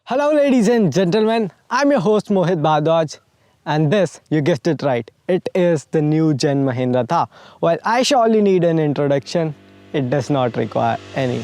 Hello, ladies and gentlemen. I'm your host Mohit Bhardwaj, and this, you guessed it right, it is the new Gen Mahindra Thar. While I surely need an introduction, it does not require any.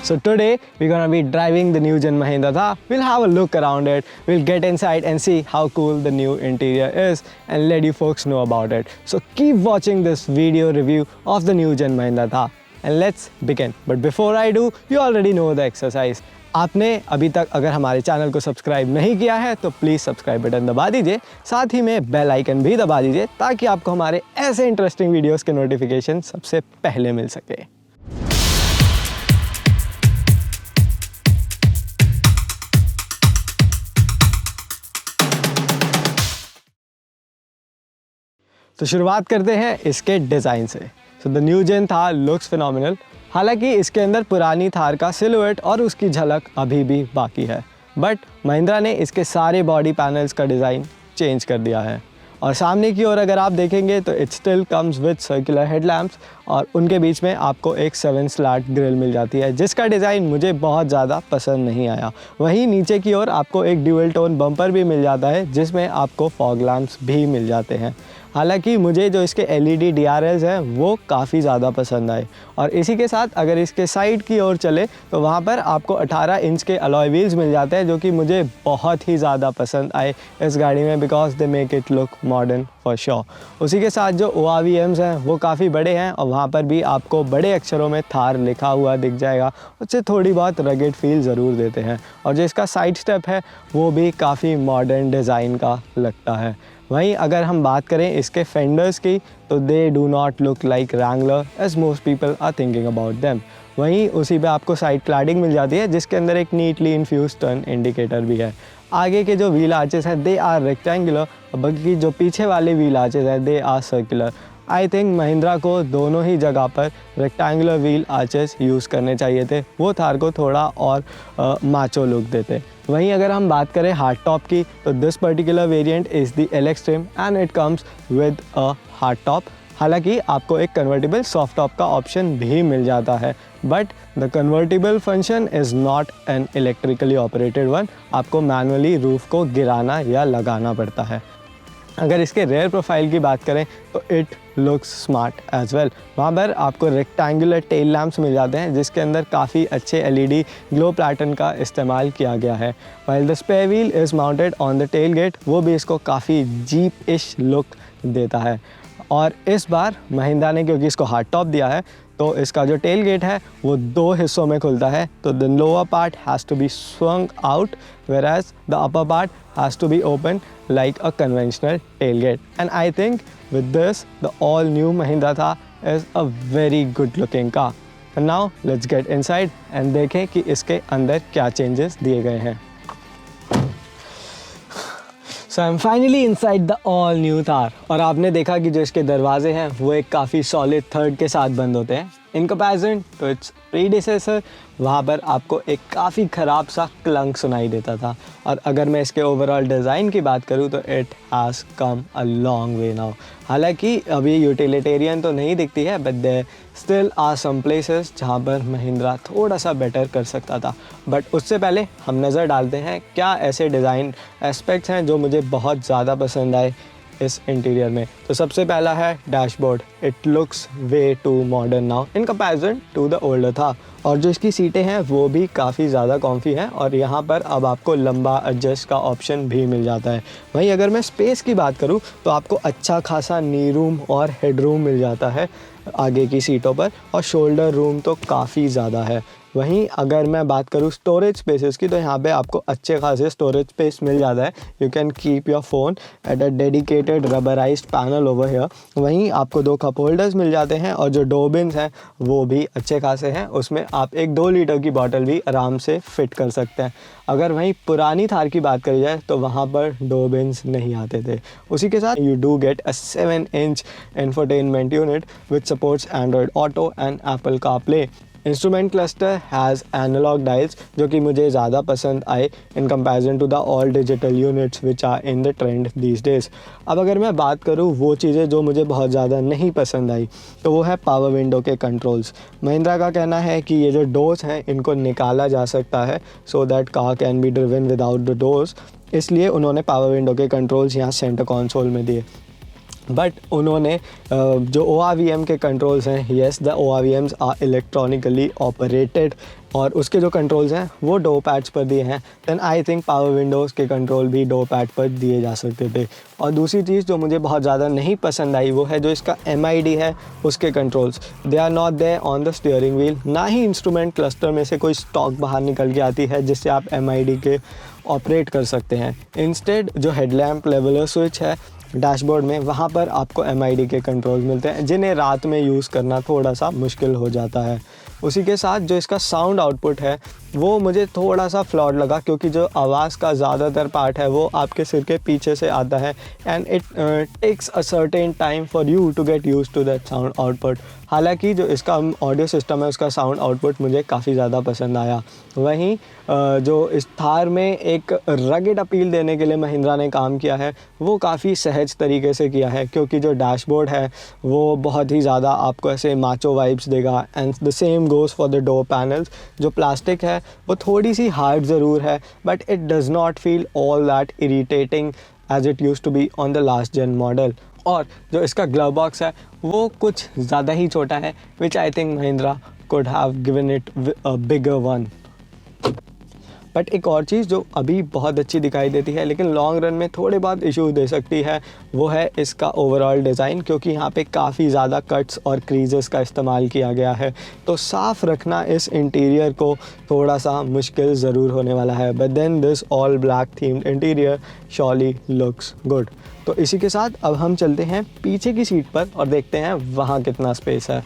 So today we're gonna be driving the new Gen Mahindra Thar. We'll have a look around it, we'll get inside and see how cool the new interior is and let you folks know about it. So keep watching this video review of the new Gen Mahindra Thar and let's begin. But before I do, you already know the exercise. आपने अभी तक अगर हमारे channel को subscribe नहीं किया है तो प्लीज़ सब्सक्राइब बटन दबा दीजिए, साथ ही में बेल आइकन भी दबा दीजिए ताकि आपको हमारे ऐसे इंटरेस्टिंग वीडियोस के नोटिफिकेशन सबसे पहले मिल सके। तो शुरुआत करते हैं इसके डिज़ाइन से। So the new gen Thar looks phenomenal. हालांकि इसके अंदर पुरानी थार का सिलुएट और उसकी झलक अभी भी बाकी है, बट महिंद्रा ने इसके सारे बॉडी पैनल्स का डिज़ाइन चेंज कर दिया है। और सामने की ओर अगर आप देखेंगे तो it still comes with circular headlamps और उनके बीच में आपको एक 7 स्लैट ग्रिल मिल जाती है, जिसका डिज़ाइन मुझे बहुत ज़्यादा पसंद नहीं आया। वहीं नीचे की ओर आपको एक ड्यूअल टोन बम्पर भी मिल जाता है जिसमें आपको फॉग लैम्प्स भी मिल जाते हैं। हालांकि मुझे जो इसके LED DRLs हैं वो काफ़ी ज़्यादा पसंद आए। और इसी के साथ अगर इसके साइड की ओर चले तो वहाँ पर आपको 18 इंच के अलॉय व्हील्स मिल जाते हैं, जो कि मुझे बहुत ही ज़्यादा पसंद आए इस गाड़ी में, because they make it look modern for sure. उसी के साथ जो ORVMs हैं वो काफ़ी बड़े हैं और वहाँ पर भी आपको बड़े अक्षरों में थार लिखा हुआ दिख जाएगा, उससे थोड़ी बहुत रगेड फील ज़रूर देते हैं। और जो इसका साइड स्टेप है वो भी काफ़ी मॉडर्न डिज़ाइन का लगता है। वहीं अगर हम बात करें इसके फेंडर्स की तो they do not look like Wrangler as most people are thinking about them. वहीं उसी पे आपको साइड क्लैडिंग मिल जाती है जिसके अंदर एक नीटली इन्फ्यूज टर्न इंडिकेटर भी है। आगे के जो व्हील आर्चेस हैं दे आर रेक्टेंगुलर, बाकी जो पीछे वाले व्हील आर्चेस हैं they are circular. I think Mahindra को दोनों ही जगह पर रेक्टेंगुलर व्हील आर्चेस यूज़ करने चाहिए थे, वो थार को थोड़ा और माचो लुक देते। वहीं अगर हम बात करें हार्ड टॉप की तो this particular variant is the LX trim and it comes with a hard top. हालांकि आपको एक कन्वर्टेबल सॉफ्ट टॉप का ऑप्शन भी मिल जाता है, but the convertible function is not an electrically operated one. आपको मैनुअली रूफ़ को गिराना या लगाना पड़ता है। अगर इसके रेयर प्रोफाइल की बात करें तो it looks smart as well. वहाँ पर आपको रेक्टेंगुलर टेल लैम्प्स मिल जाते हैं जिसके अंदर काफ़ी अच्छे LED ग्लो पैटर्न का इस्तेमाल किया गया है। While the spare wheel is mounted on the tailgate, वो भी इसको काफ़ी जीप-इश लुक देता है। और इस बार महिंद्रा ने क्योंकि इसको हार्ड टॉप दिया है तो इसका जो टेल गेट है वो 2 हिस्सों में खुलता है। तो the lower part has to be swung out whereas the upper part has to be opened like a conventional tailgate. And I think with this the all new Mahindra Thar is a very good looking car. And now let's get inside and देखें कि इसके अंदर क्या changes दिए गए हैं। So I'm finally inside the all new Thar और आपने देखा कि जो इसके दरवाजे हैं वो एक काफ़ी सॉलिड थर्ड के साथ बंद होते हैं। In comparison to its predecessor वहाँ पर आपको एक काफ़ी ख़राब सा क्लंक सुनाई देता था। और अगर मैं इसके ओवरऑल डिज़ाइन की बात करूँ तो it has come a long way now. हालांकि अभी यूटिलिटेरियन तो नहीं दिखती है, but there still are some places जहाँ पर महिंद्रा थोड़ा सा बेटर कर सकता था। बट उससे पहले हम नज़र डालते हैं क्या ऐसे डिज़ाइन एस्पेक्ट्स हैं जो मुझे बहुत ज़्यादा पसंद आए इस इंटीरियर में। तो सबसे पहला है dashboard. It looks way too modern now in comparison to the older था। और जो इसकी सीटें हैं वो भी काफ़ी ज़्यादा कॉम्फी हैं और यहाँ पर अब आपको लंबा एडजस्ट का ऑप्शन भी मिल जाता है। वहीं अगर मैं स्पेस की बात करूँ तो आपको अच्छा खासा नी रूम और हेड रूम मिल जाता है आगे की सीटों पर, और शोल्डर रूम तो काफ़ी ज़्यादा है। वहीं अगर मैं बात करूँ स्टोरेज स्पेसेस की तो यहाँ पे आपको अच्छे खासे स्टोरेज स्पेस मिल जाता है। You can keep your phone at a dedicated rubberised panel over here. वहीं आपको 2 कप होल्डर्स मिल जाते हैं और जो डोर बिन्स हैं वो भी अच्छे खासे हैं। उसमें आप एक 2 लीटर की बॉटल भी आराम से फिट कर सकते हैं। अगर वहीं पुरानी थार की बात करी जाए तो वहाँ पर डोर बिन्स नहीं आते थे। उसी के साथ you do get a 7-inch infotainment unit which supports Android Auto and Apple CarPlay। Instrument cluster has analog dials जो कि मुझे ज़्यादा पसंद आए in comparison to the all digital units which are in the trend these days. अब अगर मैं बात करूँ वो चीज़ें जो मुझे बहुत ज़्यादा नहीं पसंद आई तो वो है पावर विंडो के कंट्रोल्स। महिंद्रा का कहना है कि ये जो डोर्स हैं इनको निकाला जा सकता है so that car can be driven without the doors, इसलिए उन्होंने पावर विंडो के कंट्रोल्स यहाँ सेंटर कंसोल में दिए। बट उन्होंने जो ORVM के कंट्रोल्स हैं, yes the ORVMs are electronically operated और उसके जो कंट्रोल्स हैं वो डोर पैड्स पर दिए हैं। Then I think power windows के कंट्रोल भी डोर पैड पर दिए जा सकते थे। और दूसरी चीज़ जो मुझे बहुत ज़्यादा नहीं पसंद आई वो है जो इसका MID है उसके controls, they are not there on the steering wheel. ना ही इंस्ट्रूमेंट क्लस्टर में से कोई स्टॉक बाहर निकल के आती है जिससे आप MID के ऑपरेट कर सकते हैं। इंस्टेड जो हेडलैम्प लेवलर स्विच है डैशबोर्ड में वहाँ पर आपको MID के कंट्रोल्स मिलते हैं जिन्हें रात में यूज़ करना थोड़ा सा मुश्किल हो जाता है। उसी के साथ जो इसका साउंड आउटपुट है वो मुझे थोड़ा सा फ्लॉड लगा क्योंकि जो आवाज़ का ज़्यादातर पार्ट है वो आपके सिर के पीछे से आता है and it takes a certain time for you to get use to that sound output. हालांकि जो इसका ऑडियो सिस्टम है उसका साउंड आउटपुट मुझे काफ़ी ज़्यादा पसंद आया। वहीं जो इस थार में एक रगेड अपील देने के लिए महिंद्रा ने काम किया है वो काफ़ी सहज तरीके से किया है क्योंकि जो डैशबोर्ड है वो बहुत ही ज़्यादा आपको ऐसे माचो वाइब्स देगा and the same goes for the door panels. जो प्लास्टिक है वो थोड़ी सी हार्ड ज़रूर है but it does not feel all that irritating as it use to be on the last gen model. और जो इसका ग्लव बॉक्स है वो कुछ ज़्यादा ही छोटा है which I think Mahindra could have given it a bigger one। But एक और चीज़ जो अभी बहुत अच्छी दिखाई देती है लेकिन लॉन्ग रन में थोड़े बहुत इश्यूज दे सकती है वो है इसका ओवरऑल डिज़ाइन, क्योंकि यहाँ पे काफ़ी ज़्यादा कट्स और क्रीजेस का इस्तेमाल किया गया है तो साफ़ रखना इस इंटीरियर को थोड़ा सा मुश्किल ज़रूर होने वाला है। But then this all black themed interior surely looks good. तो इसी के साथ अब हम चलते हैं पीछे की सीट पर और देखते हैं वहाँ कितना स्पेस है।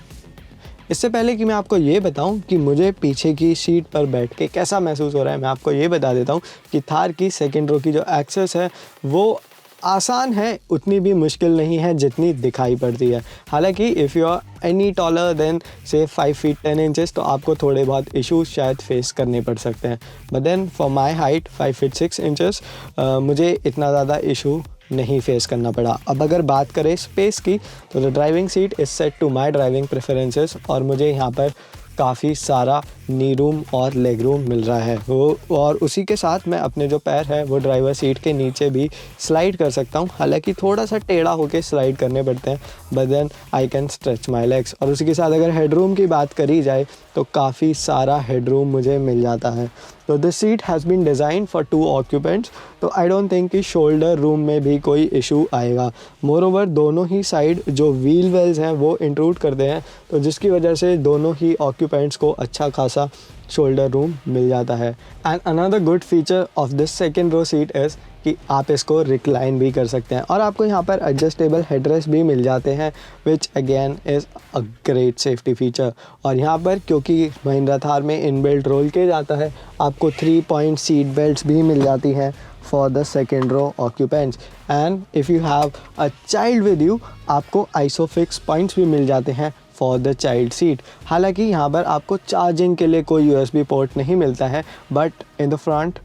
इससे पहले कि मैं आपको ये बताऊं कि मुझे पीछे की सीट पर बैठ के कैसा महसूस हो रहा है, मैं आपको ये बता देता हूं कि थार की सेकंड रो की जो एक्सेस है वो आसान है, उतनी भी मुश्किल नहीं है जितनी दिखाई पड़ती है। हालांकि if you are any taller than से 5 फीट 10 इंचेस तो आपको थोड़े बहुत इश्यूज शायद फेस करने पड़ सकते हैं। But then for my height 5 feet 6 inches मुझे इतना ज़्यादा इशू नहीं फेस करना पड़ा। अब अगर बात करें स्पेस की तो the driving seat is set to my driving preferences और मुझे यहाँ पर काफ़ी सारा नी रूम और लेग रूम मिल रहा है वो, और उसी के साथ मैं अपने जो पैर है वो ड्राइवर सीट के नीचे भी स्लाइड कर सकता हूँ। हालांकि थोड़ा सा टेढ़ा होके स्लाइड करने पड़ते हैं but then I can stretch my legs. और उसी के साथ अगर हेडरूम की बात करी जाए तो काफ़ी सारा हेडरूम मुझे मिल जाता है। तो this seat has been design for 2 occupants तो आई डोंट थिंक कि शोल्डर रूम में भी कोई इशू आएगा। मोरओवर दोनों ही साइड जो व्हील वेल्स हैं वो इंक्लूड करते हैं तो जिसकी वजह से दोनों ही ऑक्यूपेंट्स को अच्छा खासा शोल्डर रूम मिल जाता है। And another good feature of this second row seat is कि आप इसको रिक्लाइन भी कर सकते हैं और आपको यहाँ पर एडजस्टेबल हेडरेस्ट भी मिल जाते हैं which again is a great safety feature. और यहाँ पर क्योंकि महिंद्रा थार में इनबिल्ट रोल किया जाता है आपको 3 पॉइंट सीट बेल्ट्स भी मिल जाती हैं for the second row occupants. And if you have a child with you आपको आइसोफिक्स पॉइंट्स भी मिल जाते हैं फॉर द चाइल्ड सीट। हालांकि यहाँ पर आपको चार्जिंग के लिए कोई USB पोर्ट नहीं मिलता है but in the front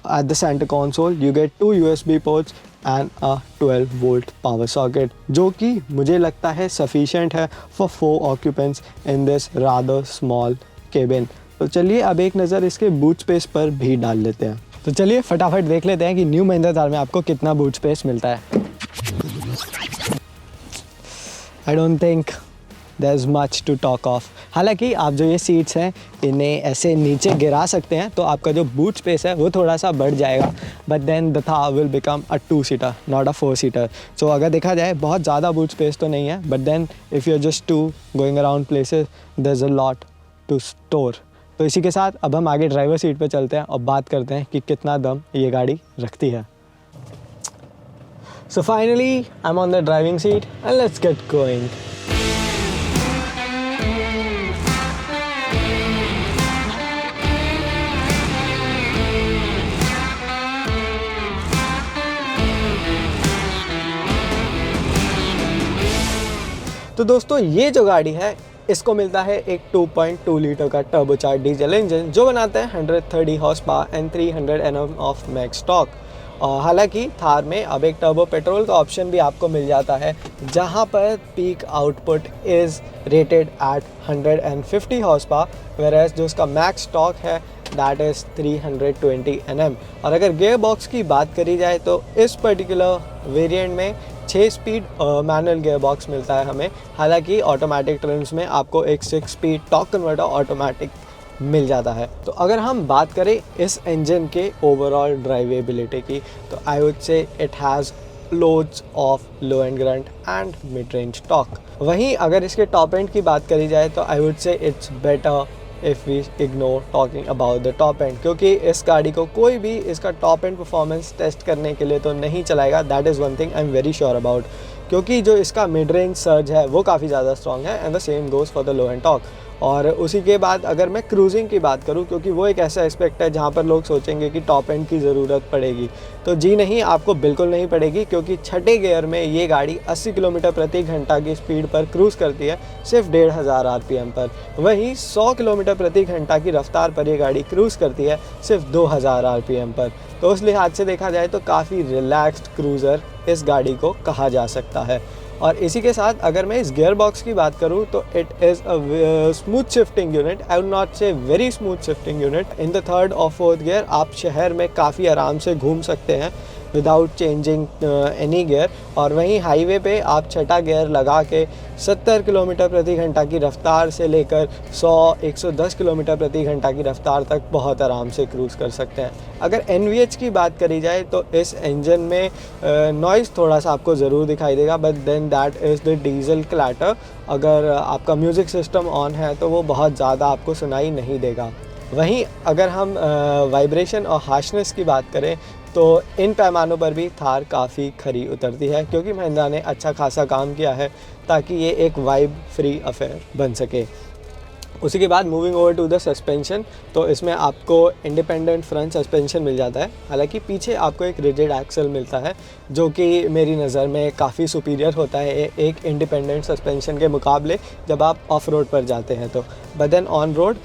at the center console you get 2 USB ports and a 12 volt power socket जो कि मुझे लगता है sufficient है for 4 occupants in this rather small cabin। तो चलिए अब एक नज़र इसके बूट स्पेस पर भी डाल लेते हैं। तो चलिए फटाफट देख लेते हैं कि न्यू महिंद्रा थार में आपको कितना बूट स्पेस मिलता है। I don't think there's much to talk of। हालांकि आप जो ये सीट्स हैं इन्हें ऐसे नीचे गिरा सकते हैं तो आपका जो बूट स्पेस है वो थोड़ा सा बढ़ जाएगा but then the Thar will become a two seater not a four seater. So अगर देखा जाए बहुत ज़्यादा बूट स्पेस तो नहीं है but then if you are just to going around places there is a lot to store. तो इसी के साथ अब हम आगे ड्राइवर सीट पर चलते हैं और बात करते हैं कि कितना दम ये गाड़ी रखती है। So finally I am on the driving seat and let's get going. तो दोस्तों ये जो गाड़ी है इसको मिलता है एक 2.2 लीटर का टर्बोचार्ज डीजल इंजन जो बनाता है 130 horse power and 300 Nm of max torque. हालांकि थार में अब एक टर्बो पेट्रोल का ऑप्शन भी आपको मिल जाता है जहां पर peak output is rated at 150 horse power, whereas जो उसका मैक्स टॉर्क है दैट इज़ 320 Nm। और अगर गियर बॉक्स की बात करी जाए तो इस पर्टिकुलर वेरिएंट में 6 स्पीड मैनुअल गियर बॉक्स मिलता है हमें। हालांकि ऑटोमेटिक ट्रिम्स में आपको एक 6 स्पीड टॉर्क कन्वर्टर ऑटोमेटिक मिल जाता है। तो अगर हम बात करें इस इंजन के ओवरऑल ड्राइवेबिलिटी की तो आई वुड से it has loads of low and grunt and mid range torque. वहीं अगर इसके टॉप एंड की बात करी जाए तो I would say it's better if we ignore talking about the top end, क्योंकि इस गाड़ी को कोई भी इसका टॉप एंड परफॉर्मेंस टेस्ट करने के लिए तो नहीं चलाएगा। That is one thing I am very sure about, क्योंकि जो इसका मिड रेंज सर्ज है वो काफ़ी ज़्यादा स्ट्रॉन्ग है and the same goes for the low and torque. और उसी के बाद अगर मैं क्रूजिंग की बात करूं, क्योंकि वो एक ऐसा एस्पेक्ट है जहां पर लोग सोचेंगे कि टॉप एंड की ज़रूरत पड़ेगी, तो जी नहीं, आपको बिल्कुल नहीं पड़ेगी, क्योंकि छठे गियर में ये गाड़ी 80 किलोमीटर प्रति घंटा की स्पीड पर क्रूज़ करती है सिर्फ 1500 RPM पर। वहीं 100 किलोमीटर प्रति घंटा की रफ्तार पर ये गाड़ी क्रूज़ करती है सिर्फ 2000 RPM पर। तो उस लिहाज से देखा जाए तो काफ़ी रिलैक्स्ड क्रूज़र इस गाड़ी को कहा जा सकता है। और इसी के साथ अगर मैं इस गियर बॉक्स की बात करूं तो it is a smooth shifting unit, I would not say very smooth shifting unit. In the third और फोर्थ गियर आप शहर में काफ़ी आराम से घूम सकते हैं विदाउट चेंजिंग एनी गियर। और वहीं हाईवे पे आप छठा गियर लगा के 70 किलोमीटर प्रति घंटा की रफ्तार से लेकर 100-110 किलोमीटर प्रति घंटा की रफ्तार तक बहुत आराम से क्रूज़ कर सकते हैं। अगर NVH की बात करी जाए तो इस इंजन में नॉइज़ थोड़ा सा आपको ज़रूर दिखाई देगा, but then that is the diesel clatter. अगर आपका म्यूज़िक सिस्टम ऑन है तो वो बहुत ज़्यादा आपको सुनाई नहीं देगा। वहीं अगर हम वाइब्रेशन और हार्शनेस की बात करें तो इन पैमानों पर भी थार काफ़ी खरी उतरती है, क्योंकि महिंद्रा ने अच्छा खासा काम किया है ताकि ये एक वाइब फ्री अफेयर बन सके। उसी के बाद moving over to the suspension, तो इसमें आपको इंडिपेंडेंट फ्रंट सस्पेंशन मिल जाता है। हालांकि पीछे आपको एक रिजिड एक्सल मिलता है जो कि मेरी नज़र में काफ़ी सुपीरियर होता है एक इंडिपेंडेंट सस्पेंशन के मुकाबले जब आप ऑफ रोड पर जाते हैं तो। बट देन ऑन रोड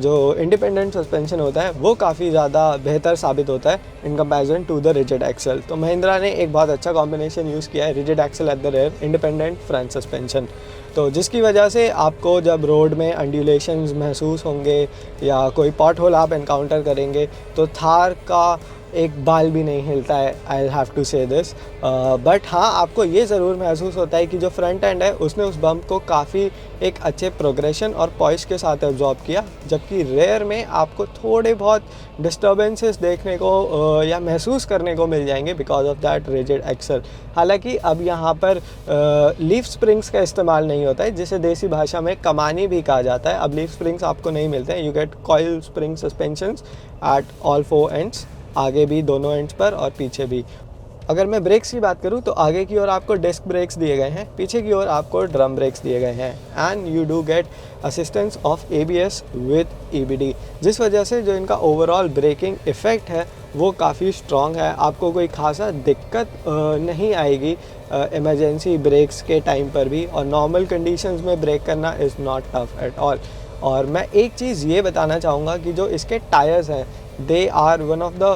जो इंडिपेंडेंट सस्पेंशन होता है वो काफ़ी ज़्यादा बेहतर साबित होता है in comparison to the rigid axle. तो महिंद्रा ने एक बहुत अच्छा कॉम्बिनेशन यूज़ किया है, rigid axle at the rear, independent front suspension. तो जिसकी वजह से आपको जब रोड में अंडुलेशंस महसूस होंगे या कोई पॉट होल आप एनकाउंटर करेंगे तो थार का एक बाल भी नहीं हिलता है, आई हैव टू से दिस। बट हाँ, आपको ये ज़रूर महसूस होता है कि जो फ्रंट एंड है उसने उस बम्प को काफ़ी एक अच्छे प्रोग्रेशन और पॉइस के साथ एब्जॉर्ब किया, जबकि रेयर में आपको थोड़े बहुत डिस्टर्बेंसेस देखने को या महसूस करने को मिल जाएंगे because of that rigid axle. हालांकि अब यहाँ पर लीफ स्प्रिंग्स का इस्तेमाल नहीं होता है, जिसे देसी भाषा में कमानी भी कहा जाता है। अब लीफ स्प्रिंग्स आपको नहीं मिलते हैं, you get coil spring suspensions at all 4 ends, आगे भी दोनों एंड्स पर और पीछे भी। अगर मैं ब्रेक्स की बात करूं तो आगे की ओर आपको डिस्क ब्रेक्स दिए गए हैं, पीछे की ओर आपको ड्रम ब्रेक्स दिए गए हैं and you do get assistance of ABS with EBD, जिस वजह से जो इनका ओवरऑल ब्रेकिंग इफ़ेक्ट है वो काफ़ी स्ट्रॉन्ग है। आपको कोई खासा दिक्कत नहीं आएगी इमरजेंसी ब्रेक्स के टाइम पर भी, और नॉर्मल कंडीशंस में ब्रेक करना is not tough at all. और मैं एक चीज़ ये बताना चाहूँगा कि जो इसके टायर्स हैं they are one of the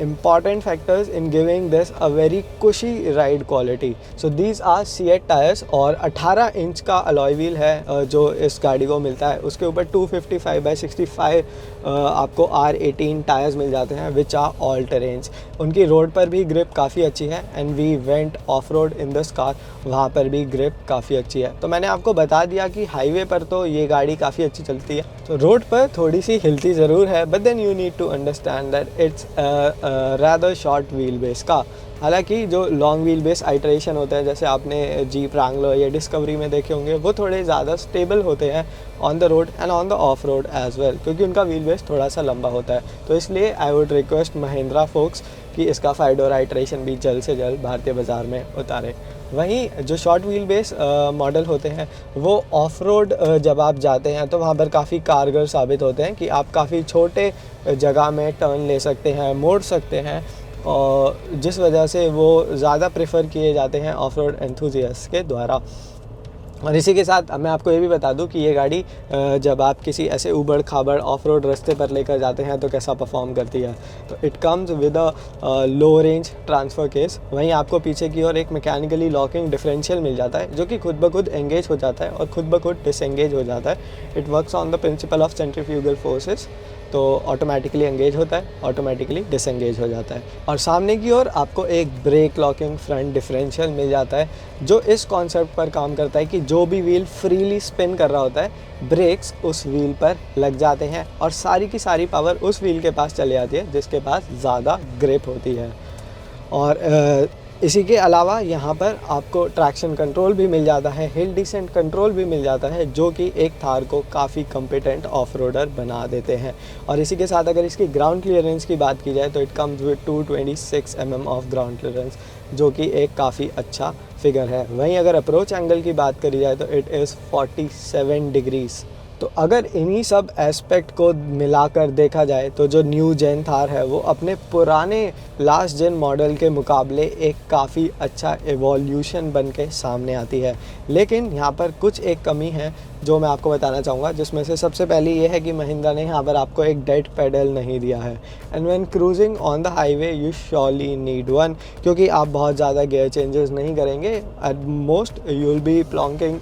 important factors in giving this a very cushy ride quality. So these are C8 tires और 18 इंच का alloy wheel है जो इस गाड़ी को मिलता है। उसके ऊपर 255/65 आपको R18 टायर्स मिल जाते हैं which are all terrains। उनकी रोड पर भी ग्रिप काफ़ी अच्छी है and we went off road in this car, वहाँ पर भी ग्रिप काफ़ी अच्छी है। तो मैंने आपको बता दिया कि हाईवे पर तो ये गाड़ी काफ़ी अच्छी चलती है, तो रोड पर थोड़ी सी हिलती ज़रूर है, but then you need to understand that it's rather short wheel base का। हालांकि जो लॉन्ग व्हील बेस आइटरेशन होते हैं जैसे आपने जीप रैंगलर या डिस्कवरी में देखे होंगे, वो थोड़े ज़्यादा स्टेबल होते हैं on the road and on the off road as well, क्योंकि उनका व्हील बेस थोड़ा सा लंबा होता है। तो इसलिए I would request Mahindra folks कि इसका 5 डोर आइटरेशन भी जल्द से जल्द भारतीय बाज़ार में उतारें। वहीं जो शॉर्ट व्हील बेस मॉडल होते हैं वो ऑफ रोड जब आप जाते हैं तो वहाँ पर काफ़ी कारगर साबित होते हैं कि आप काफ़ी छोटे जगह में टर्न ले सकते हैं, मोड़ सकते हैं, और जिस वजह से वो ज़्यादा प्रेफर किए जाते हैं ऑफ रोड एंथुजियास्ट के द्वारा। और इसी के साथ मैं आपको ये भी बता दूं कि ये गाड़ी जब आप किसी ऐसे ऊबड़ खाबड़ ऑफ रोड रास्ते पर लेकर जाते हैं तो कैसा परफॉर्म करती है। तो it comes with a low range transfer case. वहीं आपको पीछे की ओर एक मैकेनिकली लॉकिंग डिफरेंशियल मिल जाता है जो कि खुद ब खुद एंगेज हो जाता है और खुद ब खुद डिसएंगेज हो जाता है। It works on the principle of centrifugal forces. तो ऑटोमेटिकली एंगेज होता है, ऑटोमेटिकली डिसएंगेज हो जाता है। और सामने की ओर आपको एक ब्रेक लॉकिंग फ्रंट डिफरेंशियल मिल जाता है जो इस कॉन्सेप्ट पर काम करता है कि जो भी व्हील फ्रीली स्पिन कर रहा होता है, ब्रेक्स उस व्हील पर लग जाते हैं और सारी की सारी पावर उस व्हील के पास चली जाती है जिसके पास ज़्यादा ग्रिप होती है। और इसी के अलावा यहाँ पर आपको ट्रैक्शन कंट्रोल भी मिल जाता है, हिल डिसेंट कंट्रोल भी मिल जाता है जो कि एक थार को काफ़ी कॉम्पिटेंट ऑफ रोडर बना देते हैं। और इसी के साथ अगर इसकी ग्राउंड क्लियरेंस की बात की जाए तो it comes with 226 mm of ground clearance जो कि एक काफ़ी अच्छा फिगर है। वहीं अगर अप्रोच एंगल की बात करी जाए तो इट इज़ 47 डिग्रीज़। तो अगर इन्हीं सब एस्पेक्ट को मिलाकर देखा जाए तो जो न्यू जेन थार है वो अपने पुराने लास्ट जेन मॉडल के मुकाबले एक काफ़ी अच्छा एवोल्यूशन बन के सामने आती है। लेकिन यहाँ पर कुछ एक कमी है जो मैं आपको बताना चाहूँगा, जिसमें से सबसे पहली ये है कि महिंद्रा ने यहाँ पर आपको एक डेड पेडल नहीं दिया है। And when cruising on the highway you surely need one, क्योंकि आप बहुत ज़्यादा गियर चेंजेस नहीं करेंगे। At most you will be plonking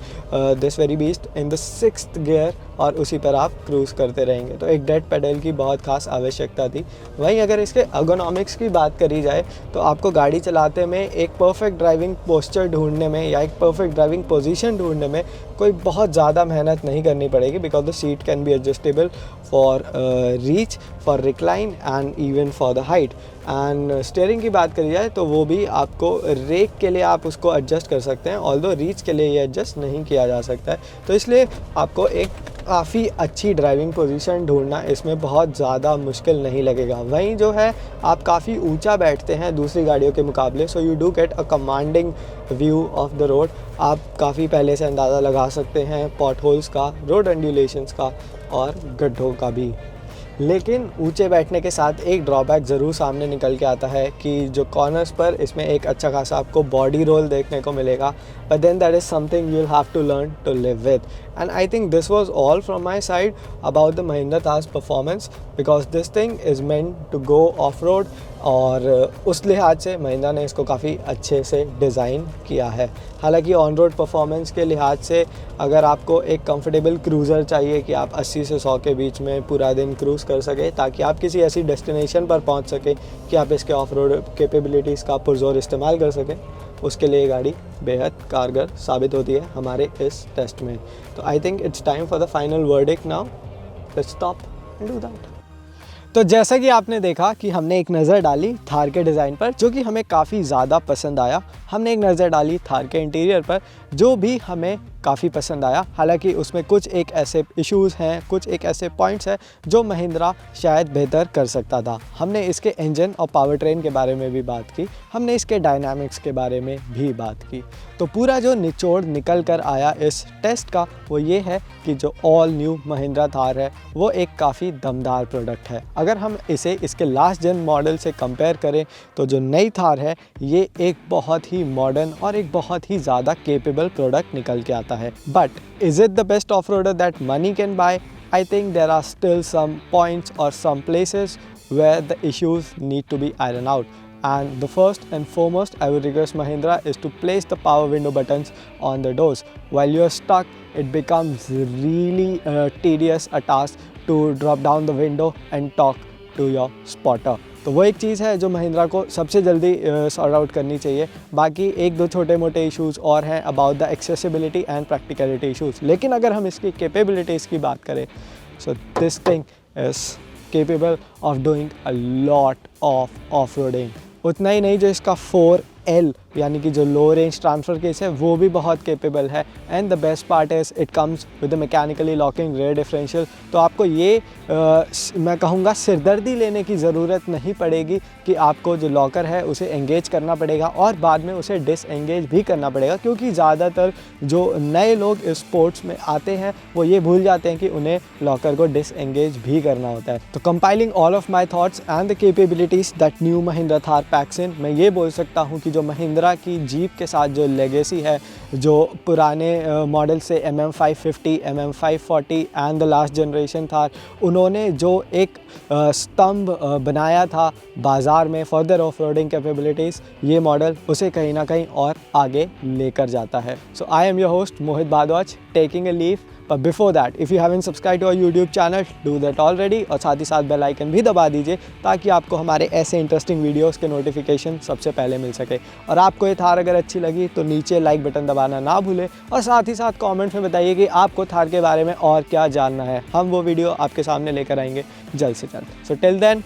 this very beast in the 6th gear और उसी पर आप क्रूज़ करते रहेंगे। तो एक डेड पेडल की बहुत खास आवश्यकता थी। वहीं अगर इसके अर्गोनॉमिक्स की बात करी जाए तो आपको गाड़ी चलाते में एक परफेक्ट ड्राइविंग पोस्चर ढूंढने में या एक परफेक्ट ड्राइविंग पोजीशन ढूंढने में कोई बहुत ज़्यादा मेहनत नहीं करनी पड़ेगी, because the seat can be adjustable for reach, for recline and even for the height. And steering की बात करी जाए तो वो भी आपको रेक के लिए आप उसको एडजस्ट कर सकते हैं, ऑल्दो रीच के लिए ये एडजस्ट नहीं किया जा सकता है। तो इसलिए आपको एक काफ़ी अच्छी ड्राइविंग पोजीशन ढूंढना इसमें बहुत ज़्यादा मुश्किल नहीं लगेगा। वहीं जो है आप काफ़ी ऊंचा बैठते हैं दूसरी गाड़ियों के मुकाबले, so you do get a commanding view of the road. आप काफ़ी पहले से अंदाज़ा लगा सकते हैं पॉट होल्स का, रोड एंडुलेशंस का और गड्ढों का भी। लेकिन ऊंचे बैठने के साथ एक ड्रॉबैक ज़रूर सामने निकल के आता है कि जो कॉर्नर्स पर इसमें एक अच्छा खासा आपको बॉडी रोल देखने को मिलेगा, but then that is something you will have to learn to live with. And I think this was all from my side about the Mahindra Thar's performance, because this thing is meant to go off road. और उस लिहाज से महिंद्रा ने इसको काफ़ी अच्छे से design किया है। हालांकि ऑन रोड परफॉर्मेंस के लिहाज से अगर आपको एक कंफर्टेबल क्रूज़र चाहिए कि आप 80 से 100 के बीच में पूरा दिन क्रूज़ कर सके ताकि आप किसी ऐसी डेस्टिनेशन पर पहुंच सके कि आप इसके ऑफ रोड कैपेबिलिटीज़ का पुरज़ोर इस्तेमाल कर सकें, उसके लिए गाड़ी बेहद कारगर साबित होती है हमारे इस टेस्ट में। तो I think it's time for the final verdict now, let's stop and do that. तो जैसा कि आपने देखा कि हमने एक नज़र डाली थार के डिज़ाइन पर जो कि हमें काफ़ी ज़्यादा पसंद आया। हमने एक नज़र डाली थार के इंटीरियर पर जो भी हमें काफ़ी पसंद आया। हालांकि उसमें कुछ एक ऐसे इश्यूज़ हैं, कुछ एक ऐसे पॉइंट्स हैं जो महिंद्रा शायद बेहतर कर सकता था। हमने इसके इंजन और पावर ट्रेन के बारे में भी बात की, हमने इसके डायनामिक्स के बारे में भी बात की। तो पूरा जो निचोड़ निकल कर आया इस टेस्ट का वो ये है कि जो ऑल न्यू महिंद्रा थार है वो एक काफ़ी दमदार प्रोडक्ट है। अगर हम इसे इसके लास्ट जेन मॉडल से कंपेयर करें तो जो नई थार है ये एक बहुत ही मॉडर्न और एक बहुत ही ज़्यादा केपेबल प्रोडक्ट निकल के आता है। But is it the best off roader that money can buy? I think there are still some points or some places where the issues need to be ironed out. And the first and foremost I would request Mahindra is to place the power window buttons on the doors. While you are stuck, it becomes really tedious a task to drop down the window and talk to your spotter. तो वो एक चीज़ है जो महिंद्रा को सबसे जल्दी sort out करनी चाहिए। बाकी एक दो छोटे मोटे इश्यूज़ और हैं about the accessibility and practicality issues. लेकिन अगर हम इसकी कैपेबिलिटीज़ की बात करें so this thing is capable of doing a lot off roading. उतना ही नहीं, जो इसका 4L यानी कि जो लो रेंज ट्रांसफ़र केस है वो भी बहुत केपेबल है। And the best part is it comes with mechanically locking rear differential. तो आपको ये मैं कहूँगा सिरदर्दी लेने की ज़रूरत नहीं पड़ेगी कि आपको जो लॉकर है उसे एंगेज करना पड़ेगा और बाद में उसे डिसएंगेज भी करना पड़ेगा, क्योंकि ज़्यादातर जो नए लोग इस स्पोर्ट्स में आते हैं वो ये भूल जाते हैं कि उन्हें लॉकर को डिसएंगेज भी करना होता है। तो compiling all of my thoughts and the capabilities that new Mahindra Thar packs in, मैं ये बोल सकता हूँ कि जो महिंद्रा महिंद्रा की जीप के साथ जो लेगेसी है, जो पुराने मॉडल से MM550, MM540 and the last generation Thar, उन्होंने जो एक स्तंभ बनाया था बाज़ार में फर्दर ऑफ रोडिंग कैपेबिलिटीज़, ये मॉडल उसे कहीं ना कहीं और आगे लेकर जाता है। So I am your host Mohit Bhardwaj, taking a leave. But before that, if you haven't subscribed to our YouTube channel, do that already, और साथ ही साथ बेल आइकन भी दबा दीजिए ताकि आपको हमारे ऐसे इंटरेस्टिंग वीडियोस के नोटिफिकेशन सबसे पहले मिल सके। और आपको ये थार अगर अच्छी लगी तो नीचे लाइक बटन दबाना ना भूलें, और साथ ही साथ कमेंट में बताइए कि आपको थार के बारे में और क्या जानना है। हम वो वीडियो आपके सामने लेकर आएंगे जल्द से जल्द। So till then